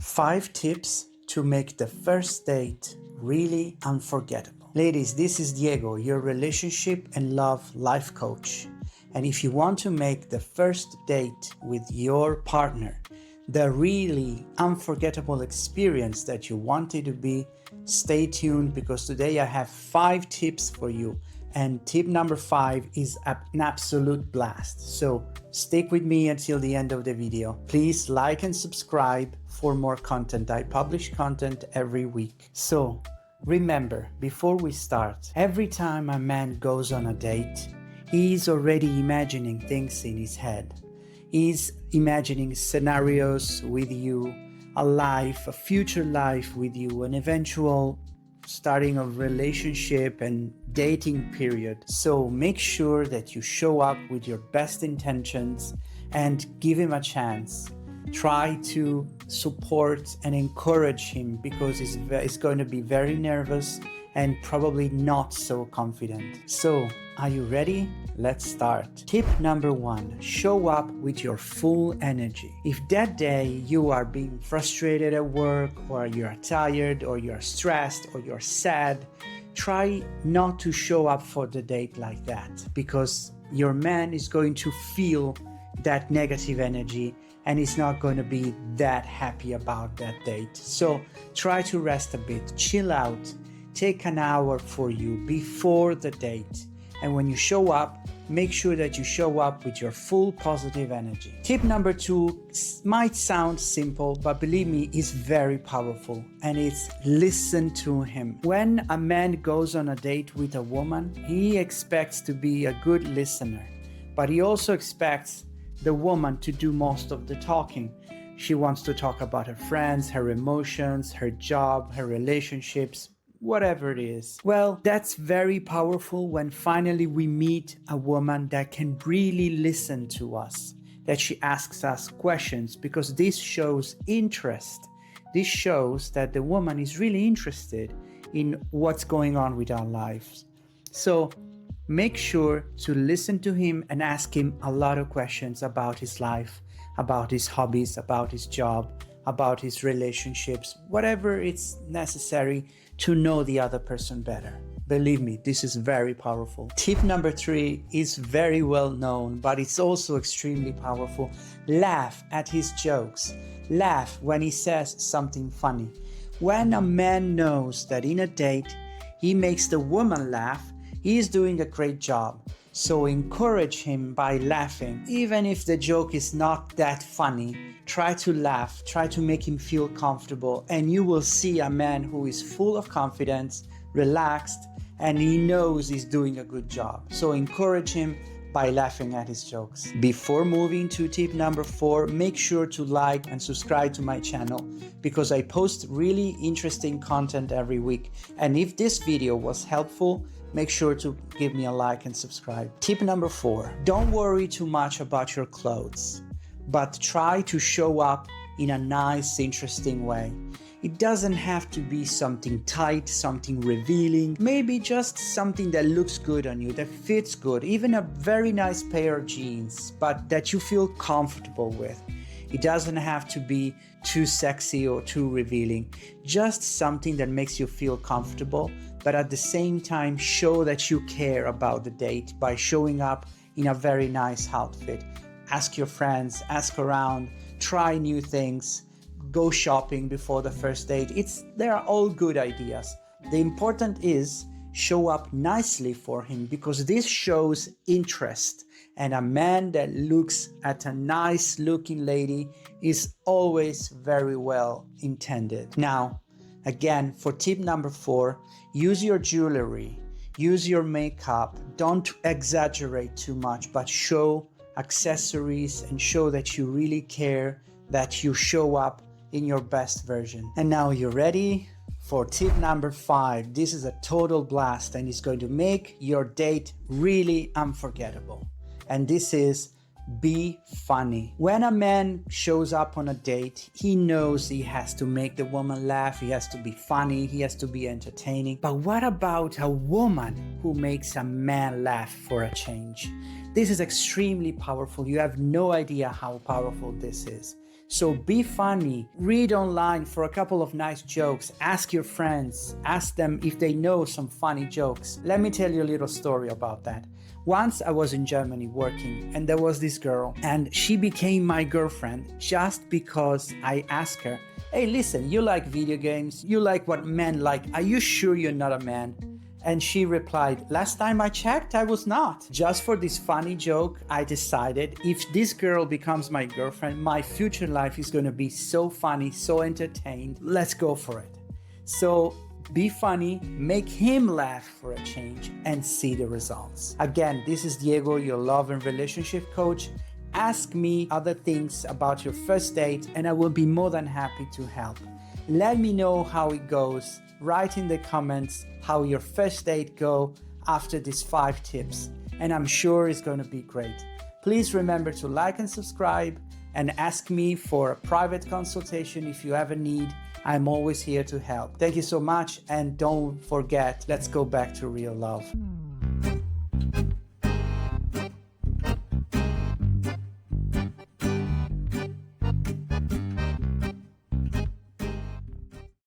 5 tips to make the first date really unforgettable. Ladies, this is Diego, your relationship and love life coach. And if you want to make the first date with your partner the really unforgettable experience that you want it to be, stay tuned because today I have 5 tips for you. And tip number 5 is an absolute blast. So stick with me until the end of the video. Please like and subscribe for more content. I publish content every week. So remember, before we start, every time a man goes on a date, he's already imagining things in his head. He's imagining scenarios with you, a life, a future life with you, an eventual starting of relationship and dating period. So make sure that you show up with your best intentions and give him a chance. Try to support and encourage him because he's going to be very nervous and probably not so confident. So, are you ready? Let's start. Tip number 1, show up with your full energy. If that day you are being frustrated at work, or you're tired, or you're stressed, or you're sad, try not to show up for the date like that, because your man is going to feel that negative energy and is not going to be that happy about that date. So try to rest a bit, chill out, take an hour for you before the date. And when you show up, make sure that you show up with your full positive energy. Tip number 2 might sound simple, but believe me, it's very powerful, and it's listen to him. When a man goes on a date with a woman, he expects to be a good listener, but he also expects the woman to do most of the talking. She wants to talk about her friends, her emotions, her job, her relationships, whatever it is. Well, that's very powerful when finally we meet a woman that can really listen to us, that she asks us questions, because this shows interest. This shows that the woman is really interested in what's going on with our lives. So make sure to listen to him and ask him a lot of questions about his life, about his hobbies, about his job, about his relationships, whatever it's necessary to know the other person better. Believe me, this is very powerful. Tip number 3 is very well known, but it's also extremely powerful. Laugh at his jokes. Laugh when he says something funny. When a man knows that in a date he makes the woman laugh, he is doing a great job. So encourage him by laughing. Even if the joke is not that funny, try to laugh, try to make him feel comfortable, and you will see a man who is full of confidence, relaxed, and he knows he's doing a good job. So encourage him by laughing at his jokes. Before moving to tip number 4, make sure to like and subscribe to my channel because I post really interesting content every week. And if this video was helpful, make sure to give me a like and subscribe. Tip number 4, don't worry too much about your clothes, but try to show up in a nice, interesting way. It doesn't have to be something tight, something revealing, maybe just something that looks good on you, that fits good, even a very nice pair of jeans, but that you feel comfortable with. It doesn't have to be too sexy or too revealing, just something that makes you feel comfortable, but at the same time show that you care about the date by showing up in a very nice outfit. Ask your friends, ask around, try new things, go shopping before the first date. They are all good ideas. The important is show up nicely for him because this shows interest. And a man that looks at a nice looking lady is always very well intended. Now, again, for tip number 4, use your jewelry, use your makeup. Don't exaggerate too much, but show accessories and show that you really care, that you show up in your best version. And now you're ready for tip number 5. This is a total blast and it's going to make your date really unforgettable. And this is be funny. When a man shows up on a date, he knows he has to make the woman laugh, he has to be funny, he has to be entertaining. But what about a woman who makes a man laugh for a change? This is extremely powerful. You have no idea how powerful this is. So be funny, read online for a couple of nice jokes, ask your friends, ask them if they know some funny jokes. Let me tell you a little story about that. Once I was in Germany working and there was this girl and she became my girlfriend just because I asked her, hey, listen, you like video games, you like what men like, are you sure you're not a man? And she replied, last time I checked, I was not. Just for this funny joke, I decided if this girl becomes my girlfriend, my future life is going to be so funny, so entertained. Let's go for it. So be funny, make him laugh for a change, and see the results. Again, this is Diego, your love and relationship coach. Ask me other things about your first date, and I will be more than happy to help. Let me know how it goes. Write in the comments how your first date go after these 5 tips, and I'm sure it's going to be great. Please remember to like and subscribe and ask me for a private consultation if you ever need. I'm always here to help. Thank you so much, and don't forget, let's go back to real love.